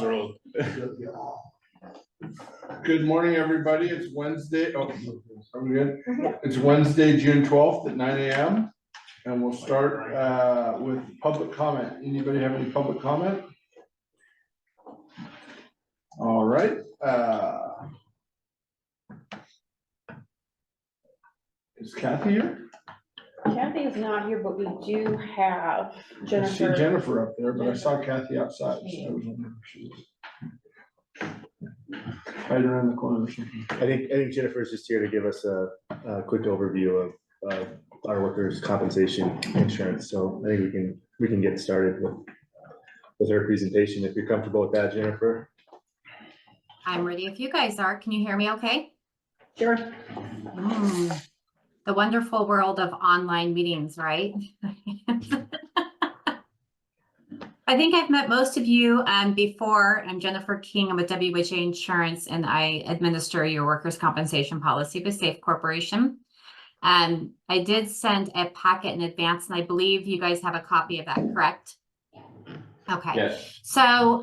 those are old. Good morning, everybody. It's Wednesday. Oh, are we good? It's Wednesday, June 12th at 9 a.m. And we'll start with public comment. Anybody have any public comment? All right. Is Kathy here? Kathy is not here, but we do have Jennifer. I see Jennifer up there, but I saw Kathy outside, so I was wondering if she was right around the corner or something. I think Jennifer is just here to give us a quick overview of our workers' compensation insurance. So I think we can get started with her presentation if you're comfortable with that, Jennifer. I'm ready if you guys are. Can you hear me okay? Sure. The wonderful world of online meetings, right? I think I've met most of you before. I'm Jennifer King. I'm with WHA Insurance, and I administer your workers' compensation policy with Safe Corporation. I did send a packet in advance, and I believe you guys have a copy of that, correct? Okay. Yes. So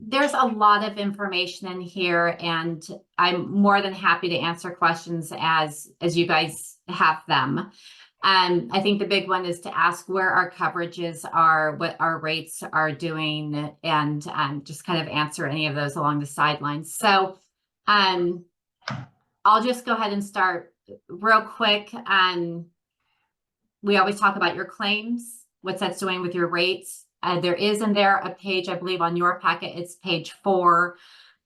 there's a lot of information in here, and I'm more than happy to answer questions as you guys have them. I think the big one is to ask where our coverages are, what our rates are doing, and just kind of answer any of those along the sidelines. So I'll just go ahead and start real quick. We always talk about your claims, what that's doing with your rates. There is in there a page, I believe on your packet, it's page 4.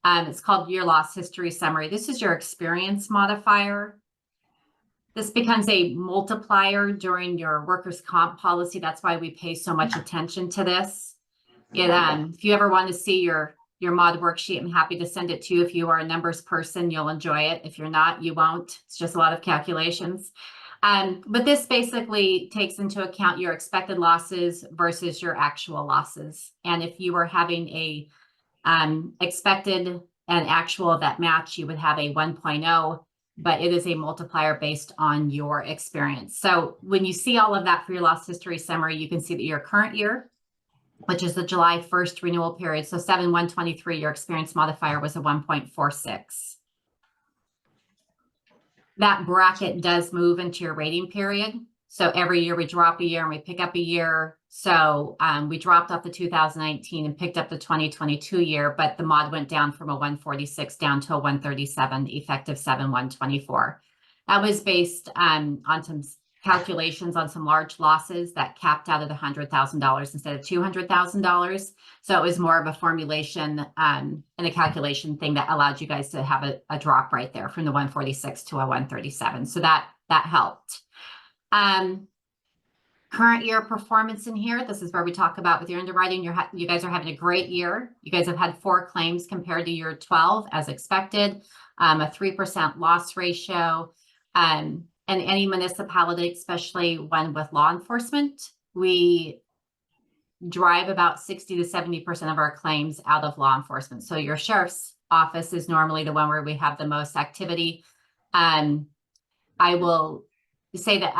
It's called Your Loss History Summary. This is your experience modifier. This becomes a multiplier during your workers' comp policy. That's why we pay so much attention to this. If you ever want to see your mod worksheet, I'm happy to send it to you. If you are a numbers person, you'll enjoy it. If you're not, you won't. It's just a lot of calculations. But this basically takes into account your expected losses versus your actual losses. And if you were having a expected and actual that match, you would have a 1.0, but it is a multiplier based on your experience. So when you see all of that for your loss history summary, you can see that your current year, which is the July 1st renewal period, so 7/1/23, your experience modifier was a 1.46. That bracket does move into your rating period. So every year we drop a year and we pick up a year. So we dropped off the 2019 and picked up the 2022 year, but the mod went down from a 146 down to a 137 effective 7/1/24. That was based on some calculations on some large losses that capped out at $100,000 instead of $200,000. So it was more of a formulation and a calculation thing that allowed you guys to have a drop right there from the 146 to a 137. So that helped. Current year performance in here. This is where we talk about with your underwriting. You guys are having a great year. You guys have had 4 claims compared to year 12 as expected, a 3% loss ratio. And any municipality, especially one with law enforcement, we drive about 60 to 70% of our claims out of law enforcement. So your sheriff's office is normally the one where we have the most activity. I will say that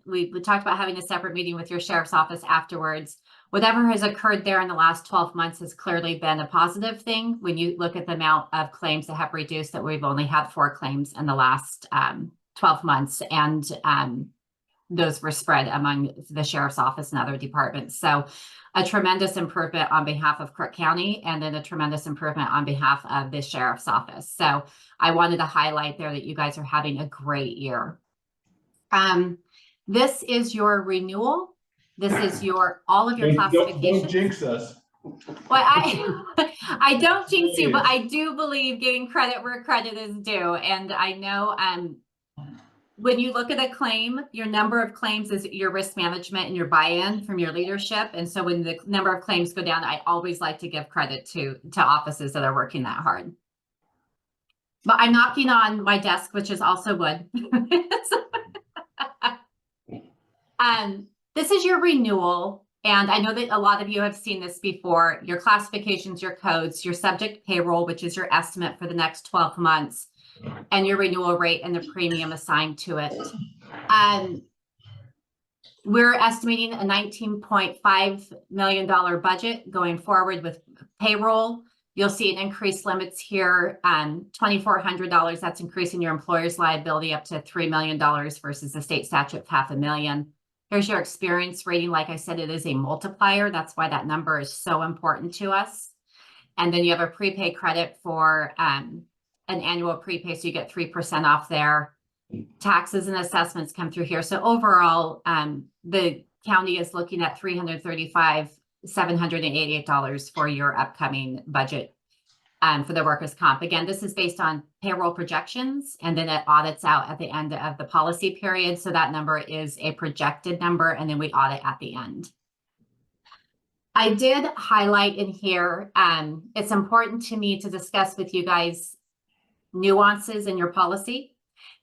we talked about having a separate meeting with your sheriff's office afterwards. Whatever has occurred there in the last 12 months has clearly been a positive thing. When you look at the amount of claims that have reduced, that we've only had 4 claims in the last 12 months, and those were spread among the sheriff's office and other departments. So a tremendous improvement on behalf of Crook County, and then a tremendous improvement on behalf of the sheriff's office. So I wanted to highlight there that you guys are having a great year. This is your renewal. This is all of your classifications. Don't jinx us. Well, I don't jinx you, but I do believe giving credit where credit is due. And I know when you look at a claim, your number of claims is your risk management and your buy-in from your leadership. And so when the number of claims go down, I always like to give credit to offices that are working that hard. But I'm knocking on my desk, which is also wood. This is your renewal. And I know that a lot of you have seen this before. Your classifications, your codes, your subject payroll, which is your estimate for the next 12 months, and your renewal rate and the premium assigned to it. We're estimating a $19.5 million budget going forward with payroll. You'll see an increased limits here, $2,400. That's increasing your employer's liability up to $3 million versus the state statute of $500,000. Here's your experience rating. Like I said, it is a multiplier. That's why that number is so important to us. And then you have a prepay credit for an annual prepay, so you get 3% off there. Taxes and assessments come through here. So overall, the county is looking at $335,788 for your upcoming budget for the workers' comp. Again, this is based on payroll projections, and then it audits out at the end of the policy period. So that number is a projected number, and then we audit at the end. I did highlight in here, it's important to me to discuss with you guys nuances in your policy.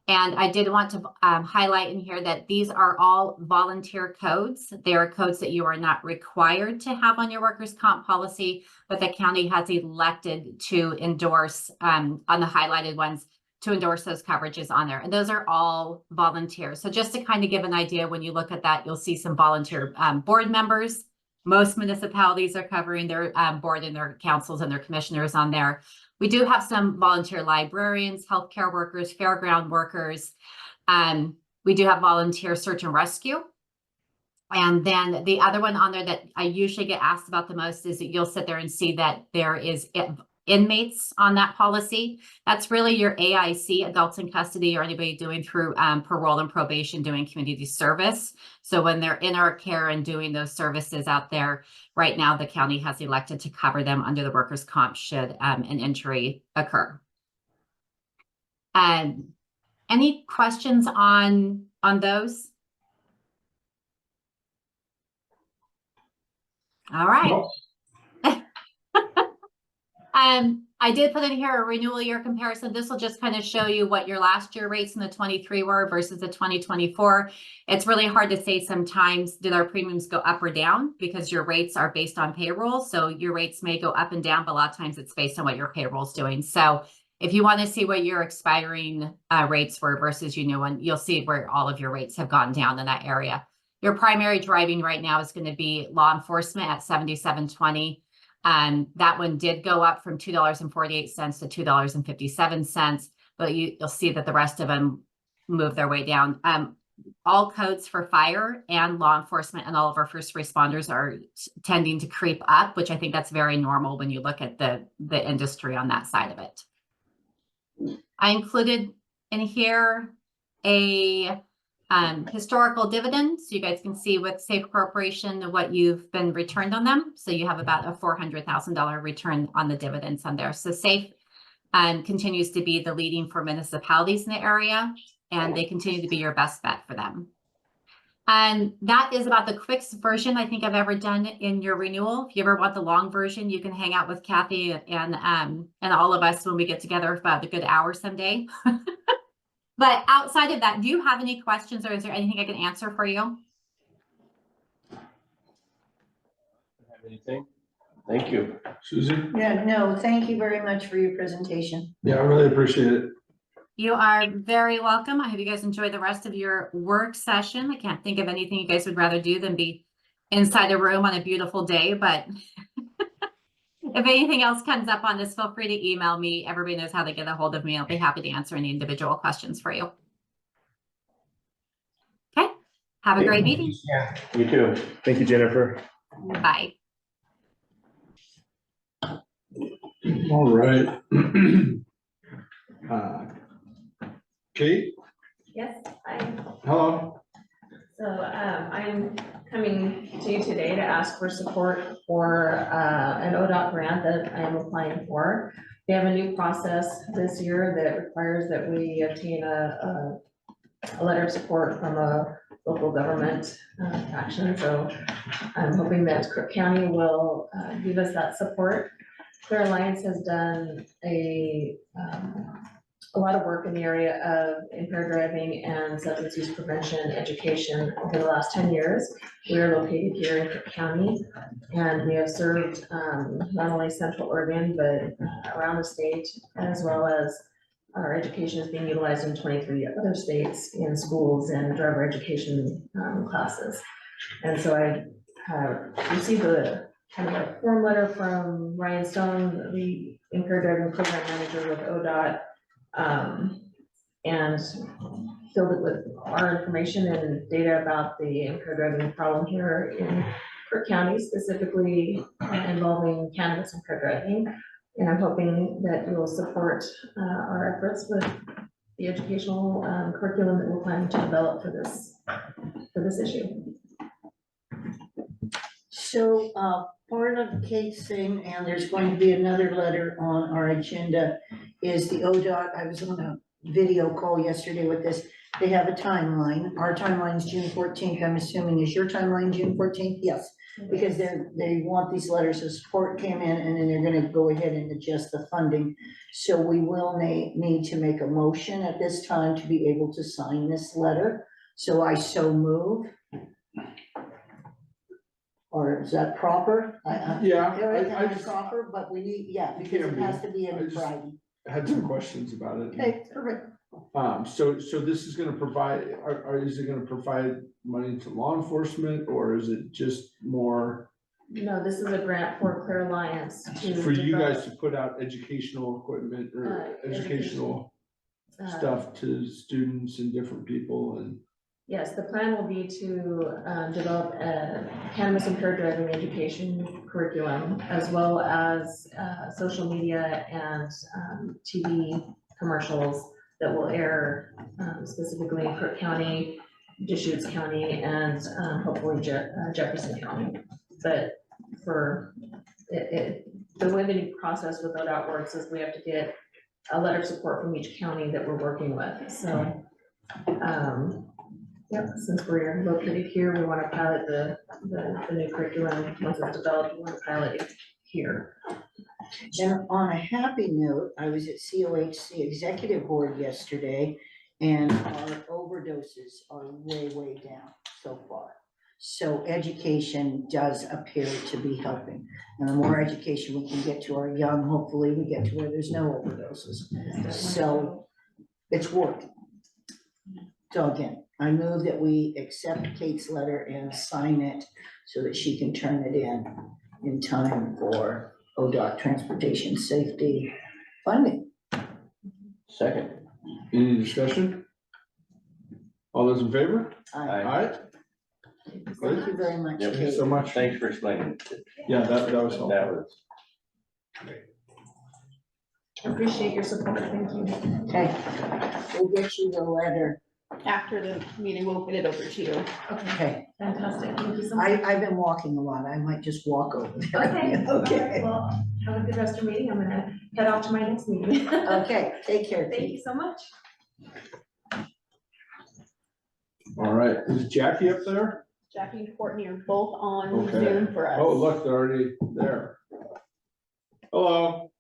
And I did want to highlight in here that these are all volunteer codes. They are codes that you are not required to have on your workers' comp policy, but the county has elected to endorse on the highlighted ones, to endorse those coverages on there. And those are all volunteers. So just to kind of give an idea, when you look at that, you'll see some volunteer board members. Most municipalities are covering their board and their councils and their commissioners on there. We do have some volunteer librarians, healthcare workers, fairground workers. We do have volunteer search and rescue. And then the other one on there that I usually get asked about the most is that you'll sit there and see that there is inmates on that policy. That's really your AIC, adults in custody, or anybody doing through parole and probation, doing community service. So when they're in our care and doing those services out there, right now the county has elected to cover them under the workers' comp should an injury occur. Any questions on those? All right. I did put in here a renewal year comparison. This will just kind of show you what your last year rates in the 23 were versus the 2024. It's really hard to say sometimes, did our premiums go up or down, because your rates are based on payroll. So your rates may go up and down, but a lot of times it's based on what your payroll is doing. So if you want to see what your expiring rates were versus your new one, you'll see where all of your rates have gone down in that area. Your primary driving right now is going to be law enforcement at $77.20. That one did go up from $2.48 to $2.57, but you'll see that the rest of them move their way down. All codes for fire and law enforcement and all of our first responders are tending to creep up, which I think that's very normal when you look at the industry on that side of it. I included in here a historical dividends, so you guys can see with Safe Corporation what you've been returned on them. So you have about a $400,000 return on the dividends on there. So Safe continues to be the leading for municipalities in the area, and they continue to be your best bet for them. And that is about the quickest version I think I've ever done in your renewal. If you ever want the long version, you can hang out with Kathy and all of us when we get together for about a good hour someday. But outside of that, do you have any questions, or is there anything I can answer for you? Have anything? Thank you. Susie? Yeah, no, thank you very much for your presentation. Yeah, I really appreciate it. You are very welcome. I hope you guys enjoy the rest of your work session. I can't think of anything you guys would rather do than be inside a room on a beautiful day, but if anything else comes up on this, feel free to email me. Everybody knows how to get a hold of me. I'll be happy to answer any individual questions for you. Okay, have a great meeting. Yeah, you too. Thank you, Jennifer. Bye. All right. Kate, Yes, hello. so I'm coming to you today to ask for support for an ODOT grant that I am applying for. We have a new process this year that requires that we obtain a letter of support from a local government action. So I'm hoping that Crook County will give us that support. Clear Alliance has done a lot of work in the area of impaired driving and substance use prevention education over the last 10 years. We are located here in Crook County, and we have served not only Central Oregon, but around the state, as well as our education is being utilized in 23 other states in schools and driver education classes. And so I have received a kind of a form letter from Ryan Stone, the impaired driving program manager with ODOT. And filled it with our information and data about the impaired driving problem here in Crook County, specifically involving cannabis impaired driving. And I'm hoping that you'll support our efforts with the educational curriculum that we're planning to develop for this issue. So, part of Kate's thing, and there's going to be another letter on our agenda, is the ODOT. I was on a video call yesterday with this. They have a timeline. Our timeline is June 14th. I'm assuming, is your timeline June 14th? Yes, because they want these letters of support came in, and then they're gonna go ahead and adjust the funding. So we will need to make a motion at this time to be able to sign this letter. So I so move. Or is that proper? Yeah, Everything I is just proper, but we need, yeah, because it has to be I in just- Friday. had some questions about it. Okay, perfect. So this is gonna provide, is it gonna provide money to law enforcement, or is it just more No, this is a grant for Clear Alliance to. for you develop, guys to put out educational equipment or educational uh, stuff to students and different people and? Yes, the plan will be to develop a cannabis impaired driving education curriculum, as well as social media and TV commercials that will air specifically in Crook County, Deschutes County, and hopefully Jefferson County. But for the way the new process with ODOT works is we have to get a letter of support from each county that we're working with, so. Yep, since we're located here, we want to pilot the new curriculum. Once it's developed, we want to pilot it here. And on a happy note, I was at COHC Executive Board yesterday, and our overdoses are way, way down so far. So education does appear to be helping. And the more education we can get to our young, hopefully we get to where there's no overdoses. So it's working. So again, I move that we accept Kate's letter and sign it so that she can turn it in time for ODOT transportation safety funding. Second. Any discussion? All those in favor? Aye. Thank you very much, Yep. Thank you Kate. so much. Thanks for explaining. Yeah, that was helpful. That was. Appreciate your support, thank you. Okay, we'll get you the letter. After the meeting, we'll get it over to you. Okay, Fantastic, thank you so much. I've been walking a lot. I might just walk over there. Okay. All right, Okay, well, have a good rest of your meeting. I'm gonna head off to my next meeting. okay, take care. Thank you so much. All right, is Jackie up there? Jackie and Courtney are both on Okay. Zoom for us. Oh, look, they're already there. Hello.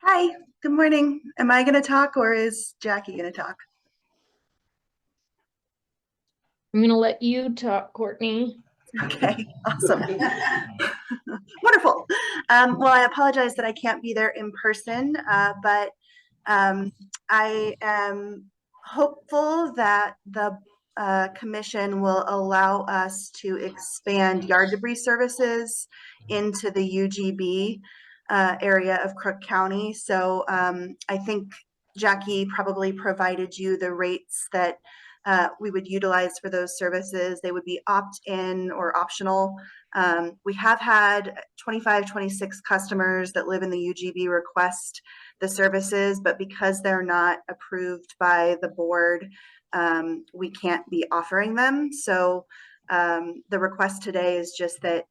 Hi, good morning. Am I going to talk or is Jackie going to talk? I'm gonna let you talk, Courtney. Okay, awesome. Wonderful. Well, I apologize that I can't be there in person, but I am hopeful that the commission will allow us to expand yard debris services into the UGB area of Crook County. So I think Jackie probably provided you the rates that we would utilize for those services. They would be opt-in or optional. We have had 25, 26 customers that live in the UGB request the services, but because they're not approved by the board, we can't be offering them. So the request today is just that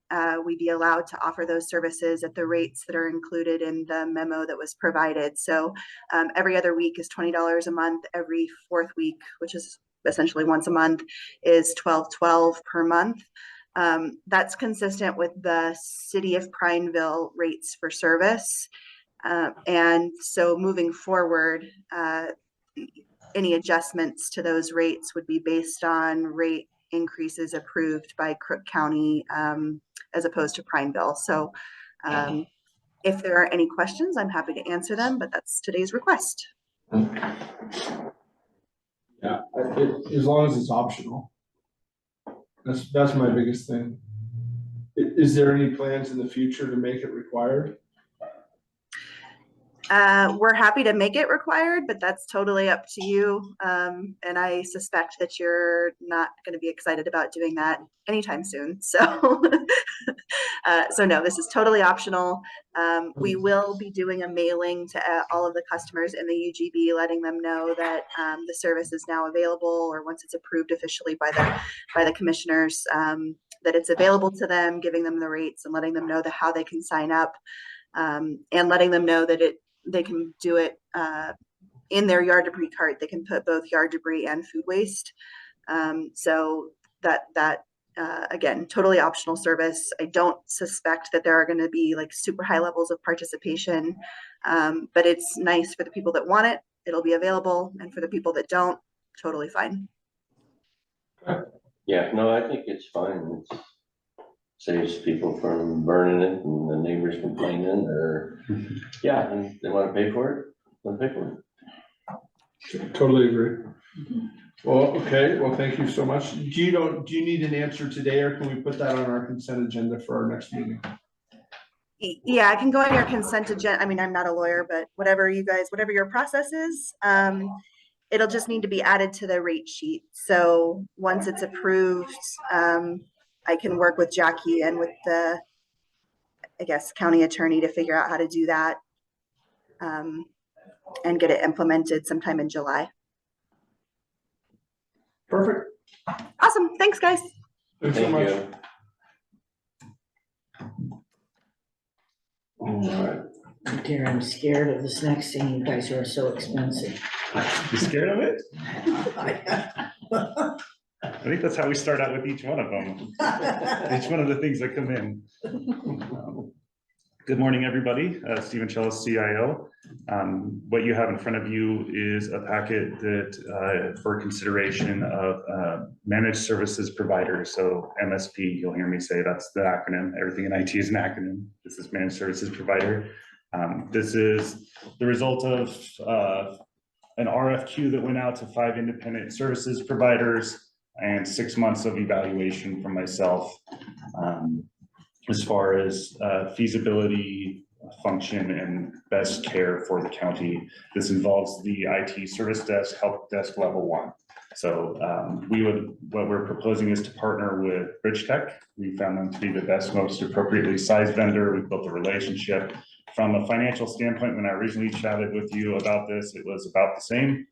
we be allowed to offer those services at the rates that are included in the memo that was provided. So every other week is $20 a month. Every fourth week, which is essentially once a month, is $12.12 per month. That's consistent with the City of Prineville rates for service. And so moving forward, any adjustments to those rates would be based on rate increases approved by Crook County as opposed to Prineville. So if there are any questions, I'm happy to answer them, but that's today's request. Yeah, as long as it's optional. That's my biggest thing. Is there any plans in the future to make it required? We're happy to make it required, but that's totally up to you. And I suspect that you're not going to be excited about doing that anytime soon. So, so no, this is totally optional. We will be doing a mailing to all of the customers in the UGB, letting them know that the service is now available, or once it's approved officially by the commissioners, that it's available to them, giving them the rates and letting them know how they can sign up, and letting them know that they can do it in their yard debris cart. They can put both yard debris and food waste. So that again, totally optional service. I don't suspect that there are going to be like super high levels of participation, but it's nice for the people that want it. It'll be available, and for the people that don't, totally fine. Yeah, no, I think it's fine. It saves people from burning it and the neighbors complaining, or, yeah, and they wanna pay for it, they'll pay for it. Totally agree. Well, okay, well, thank you so much. Do you need an answer today, or can we put that on our consent agenda for our next meeting? Yeah, I can go on your consent agenda. I mean, I'm not a lawyer, but whatever your process is, it'll just need to be added to the rate sheet. So once it's approved, I can work with Jackie and with the, I guess, county attorney to figure out how to do that, and get it implemented sometime in July. Perfect. Awesome. Thanks, guys. Thanks so Thank much. you. All right. Dear, I'm scared of this next thing. You guys are so expensive. You scared of it? I think that's how we start out with each one of them. Each one of the things that come in. Good morning, everybody. Stephen Chellis, CIO. What you have in front of you is a packet that for consideration of managed services provider. So MSP, you'll hear me say that's the acronym. Everything in IT is an acronym. This is managed services provider. This is the result of an RFQ that went out to 5 independent services providers and 6 months of evaluation from myself, as far as feasibility, function, and best care for the county. This involves the IT service desk, help desk level 1. So what we're proposing is to partner with Bridge Tech. We found them to be the best, most appropriately sized vendor. We built a relationship. From a financial standpoint, when I originally chatted with you about this, it was about the same.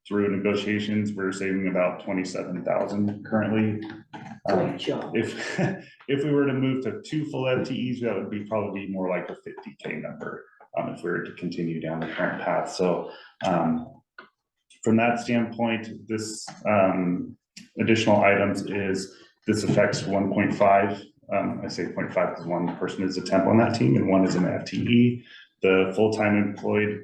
Through negotiations, we're saving about $27,000 currently. Good job. If we were to move to 2 full FTEs, that would be probably more like a $50K number, if we were to continue down the current path. So from that standpoint, this additional items this affects 1.5. I say 0.5 because one person is a temp on that team and one is an FTE. The full-time employed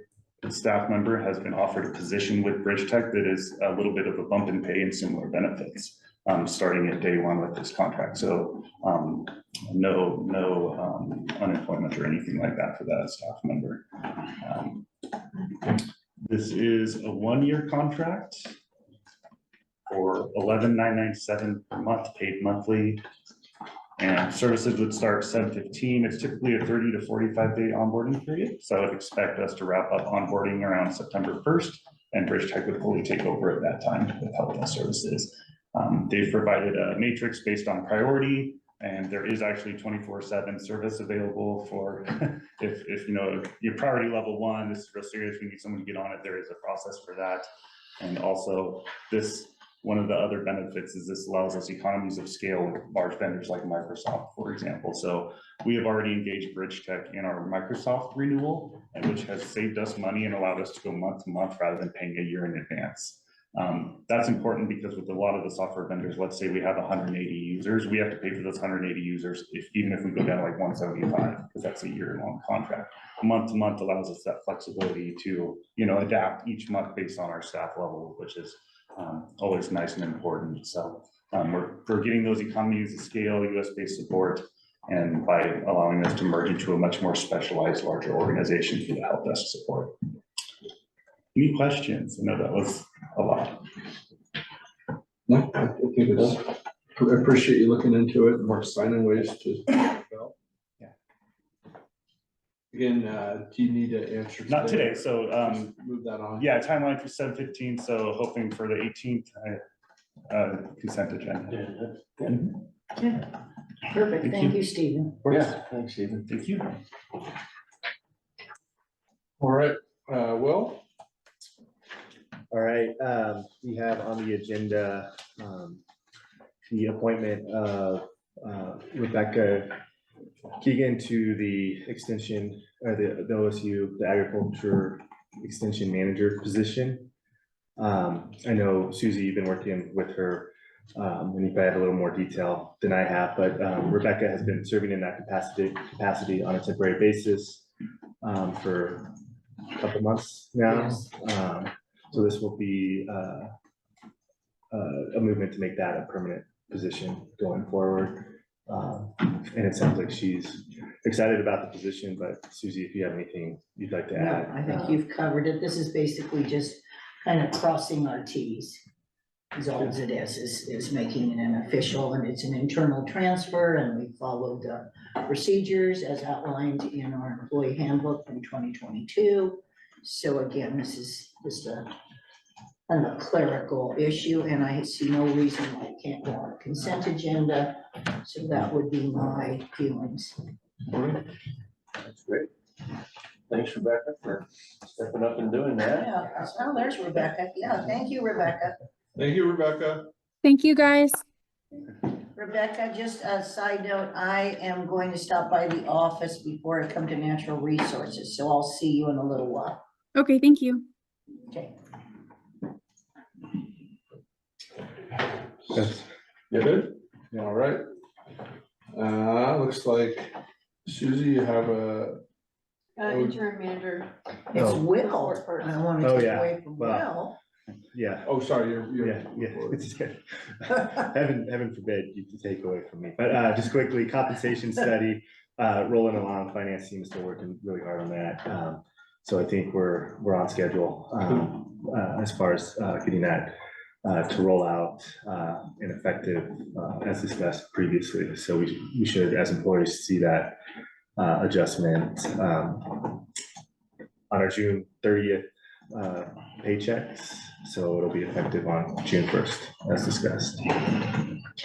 staff member has been offered a position with Bridge Tech that is a little bit of a bump in pay and similar benefits, starting at day 1 with this contract. So no unemployment or anything like that for that staff member. This is a 1-year contract for $11,997 per month, paid monthly. And services would start 7/15. It's typically a 30 to 45 day onboarding period. So I would expect us to wrap up onboarding around September 1st, and Bridge Tech would fully take over at that time with help desk services. They've provided a matrix based on priority, and there is actually 24/7 service available for if you know your priority level 1, this is real serious, we need someone to get on it, there is a process for that. And also one of the other benefits is this allows us economies of scale with large vendors like Microsoft, for example. So we have already engaged Bridge Tech in our Microsoft renewal, which has saved us money and allowed us to go month to month rather than paying a year in advance. That's important because with a lot of the software vendors, let's say we have 180 users, we have to pay for those 180 users even if we go down like 175, because that's a year-long contract. Month to month allows us that flexibility to adapt each month based on our staff level, which is always nice and important. So we're getting those economies of scale, US-based support, and by allowing us to merge into a much more specialized, larger organization for the help desk support. Any questions? I know that was a lot. No, I think it's I appreciate you looking into it, and we're finding ways to. Yeah. Again, do you need an answer? Not today, so, Just move that on. yeah, timeline for 7/15, so hoping for the 18th, consent agenda. Okay, perfect, thank you, Stephen. Yeah, thanks, Stephen. Thank you. All right, Will? All right, we have on the agenda, the appointment of, Rebecca Keegan to the extension, or the OSU, the agriculture extension manager position. I know Susie, you've been working with her, and you probably have a little more detail than I have, but, Rebecca has been serving in that capacity on a temporary basis, for a couple months now. Yes. So this will be, a movement to make that a permanent position going forward. And it sounds like she's excited about the position, but Susie, if you have anything you'd like to No, add. I think you've covered it. This is basically just kind of crossing our Ts. Is all it is making it an official, and it's an internal transfer, and we followed the procedures as outlined in our employee handbook from 2022. So again, this is just a kind of a clerical issue, and I see no reason why it can't go on a consent agenda. So that would be my feelings. That's great. Thanks, Rebecca, for stepping up and doing that. Yeah, oh, there's Rebecca. Yeah, thank you, Rebecca. Thank you, Rebecca. Thank you, guys. Rebecca, just a side note, I am going to stop by the office before I come to Natural Resources, so I'll see you in a little while. Okay, thank you. Okay. Yes. You good? All right. Looks like Susie, you have a, Interim manager. It's Oh. Will. Report first. I want to Oh, take yeah. away from Well. Yeah, oh, sorry, you're. yeah, it's good. Heaven forbid you to take away from me, but, just quickly, compensation study, rolling along, finance team is still working really hard on that. So I think we're on schedule, as far as, getting that, to roll out, and effective, as discussed previously. So we should, as employees, see that, adjustment, on our June 30th, paychecks. So it'll be effective on June 1st, as discussed.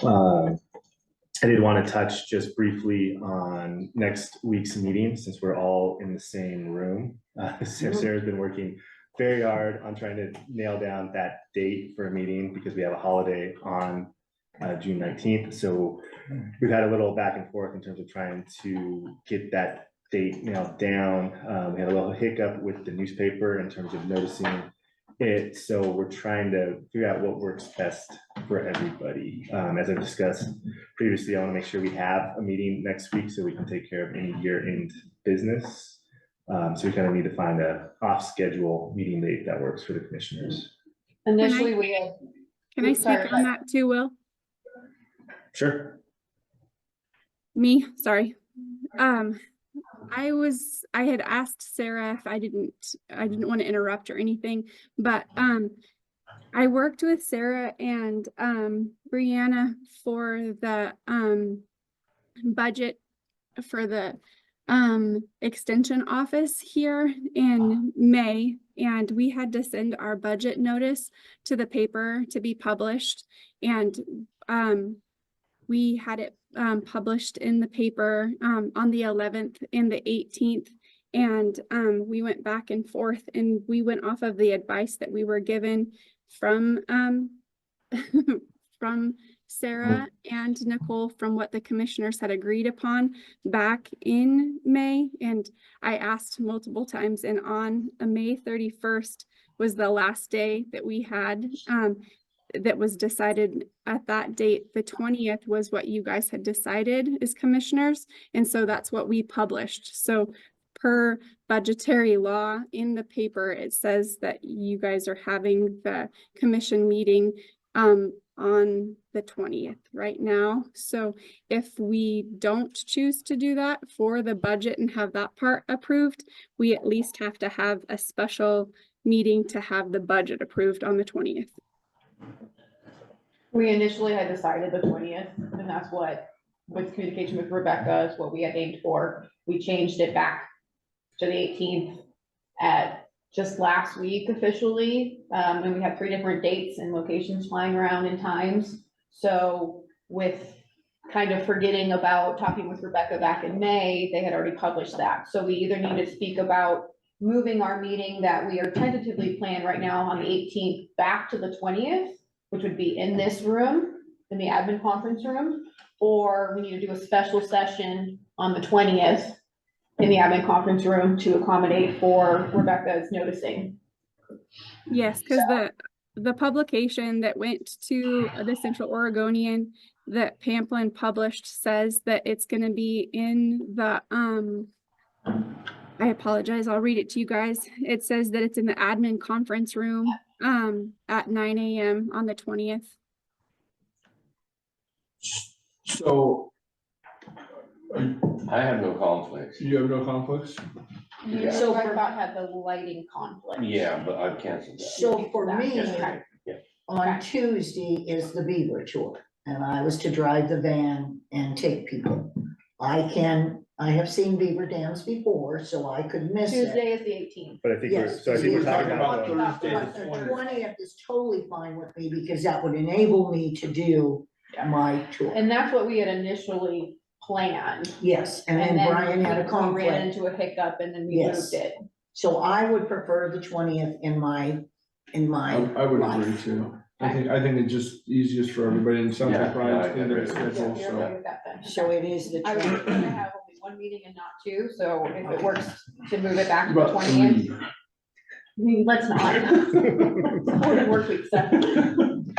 I did want to touch just briefly on next week's meeting, since we're all in the same room. Sarah's been working very hard on trying to nail down that date for a meeting, because we have a holiday on June 19th. So we've had a little back and forth in terms of trying to get that date nailed down. We had a little hiccup with the newspaper in terms of noticing it. So we're trying to figure out what works best for everybody. As I've discussed previously, I want to make sure we have a meeting next week so we can take care of any year-end business. So we kind of need to find a off-schedule meeting date that works for the commissioners. Initially, we had. Can I Sorry, speak on that too, Will? Sure. Me, sorry. I had asked Sarah if I didn't want to interrupt or anything, but I worked with Sarah and Brianna for the budget for the extension office here in May, and we had to send our budget notice to the paper to be published, and we had it published in the paper on the 11th and the 18th, and we went back and forth, and we went off of the advice that we were given from from Sarah and Nicole, from what the commissioners had agreed upon back in May. And I asked multiple times, and on May 31st was the last day that we had that was decided at that date. The 20th was what you guys had decided as commissioners. And so that's what we published. So per budgetary law in the paper, it says that you guys are having the commission meeting on the 20th right now. So if we don't choose to do that for the budget and have that part approved, we at least have to have a special meeting to have the budget approved on the 20th. We initially had decided the 20th, and that's what, with communication with Rebecca, is what we had aimed for. We changed it back to the 18th at just last week officially. And we have 3 different dates and locations flying around in times. So with kind of forgetting about talking with Rebecca back in May, they had already published that. So we either need to speak about moving our meeting that we are tentatively planned right now on the 18th back to the 20th, which would be in this room, in the admin conference room, or we need to do a special session on the 20th in the admin conference room to accommodate for Rebecca's noticing. Yes, because the publication that went to the Central Oregonian that Pamplin published says that it's gonna be in the, I apologize, I'll read it to you guys. It says that it's in the admin conference room, at 9 AM on the 20th. So. I have no conflicts. You have no conflicts? You So I for- thought had the lighting conflict. Yeah, but I've canceled that. So for me, Yesterday. on Tuesday is the Beaver tour, and I was to drive the van and take people. I have seen beaver dams before, so I could miss it. Tuesday is the 18th. But I think Yes, so I think we're we're talking talking about. about Thursday, But the the 20th. 20th is totally fine with me because that would enable me to do my tour. And that's what we had initially planned. Yes, and then Brian had a we ran conflict, into a hiccup and then we Yes. moved it. so I would prefer the 20th in my I would agree life. too. I think it's just easiest for everybody and sounds Yeah, like Brian's yeah, I in their agree. schedule, Yeah, you're so. okay with that then. So it is the I was 20th. gonna have only one meeting and not 2, so if it works to move it back to the About 20th. 3. I mean, let's not. It's more work week stuff. And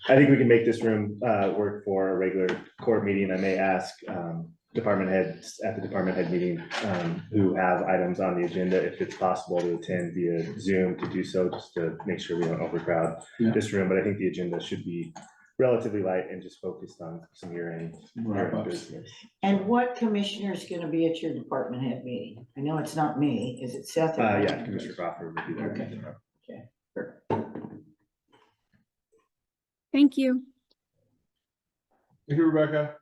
I think we can make this room work for a regular court meeting. I may ask department heads at the department head meeting who have items on the agenda, if it's possible to attend via Zoom to do so, just to make sure we don't overcrowd Yeah. this room. But I think the agenda should be relatively light and just focused on some year-end Wrap-ups. business. And what commissioner is gonna be at your department head meeting? I know it's not me, is it Seth? or Yeah, Brian? Commissioner Crawford would be there. Okay. Thank you. Thank you, Rebecca.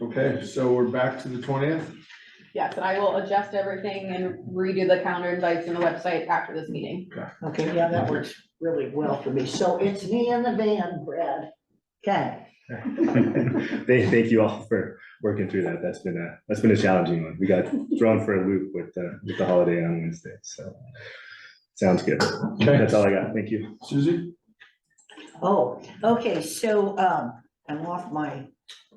Okay, so we're back to the 20th. Yes, and I will adjust everything and redo the calendar invites on the website after this meeting. Okay, yeah, that works really well for me. So it's me in the van, Brad. Okay, Thank you all for working through that. That's been a challenging one. We got thrown for a loop with the holiday on Wednesday, so. Sounds good. Okay. That's all I got. Thank you. Susie? oh, okay, so, I'm off my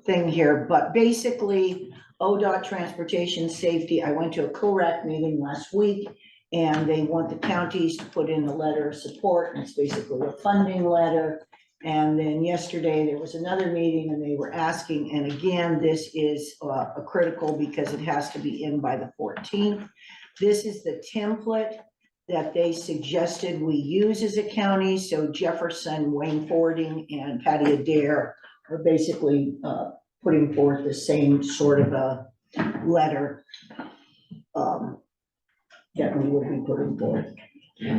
thing here, but basically, ODOT Transportation Safety, I went to a CORAC meeting last week, and they want the counties to put in a letter of support, and it's basically a funding letter. And then yesterday, there was another meeting, and they were asking, and again, this is a critical because it has to be in by the 14th. This is the template that they suggested we use as a county, so Jefferson, Wayne Fording, and Patty Adair are basically putting forth the same sort of a letter that we will be putting forth.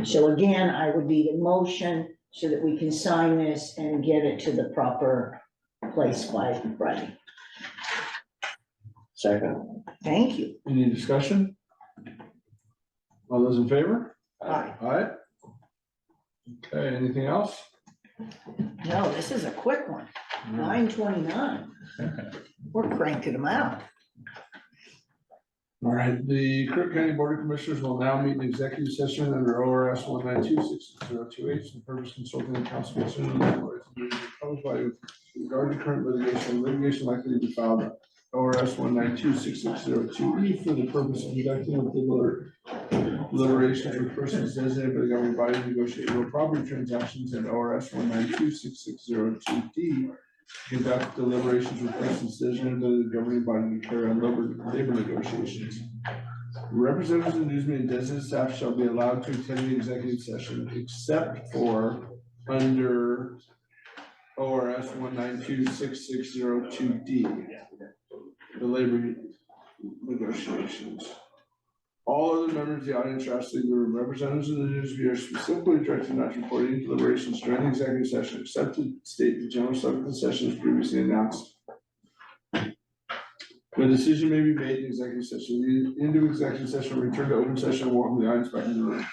So again, I would need a motion so that we can sign this and get it to the proper place by Friday. Second. Thank you. Any discussion? All those in favor? Aye. Aye. Okay, anything else? No, this is a quick one, 9:29. We're cranking them out. All right, the Crook County Board of Commissioners will now meet in executive session under ORS 1926028 for the purpose of consulting the council concerning the employees of the public body with regard to current litigation likely to be filed at ORS 1926602E for the purpose of conducting deliberations with persons designated by the governing body to negotiate real property transactions, and ORS 1926602D conduct deliberations with persons designated by the governing body to carry on labor negotiations. Representatives of the news media and designated staff shall be allowed to attend the executive session except for under ORS 1926602D, the labor negotiations. All other members of the audience are asked to leave the room. Representatives of the news viewer specifically directed not to report any deliberations during the executive session, except to state the general subject of the session as previously announced. The decision may be made in executive session. Into executive session, return to open session, and welcome the audience back into the room.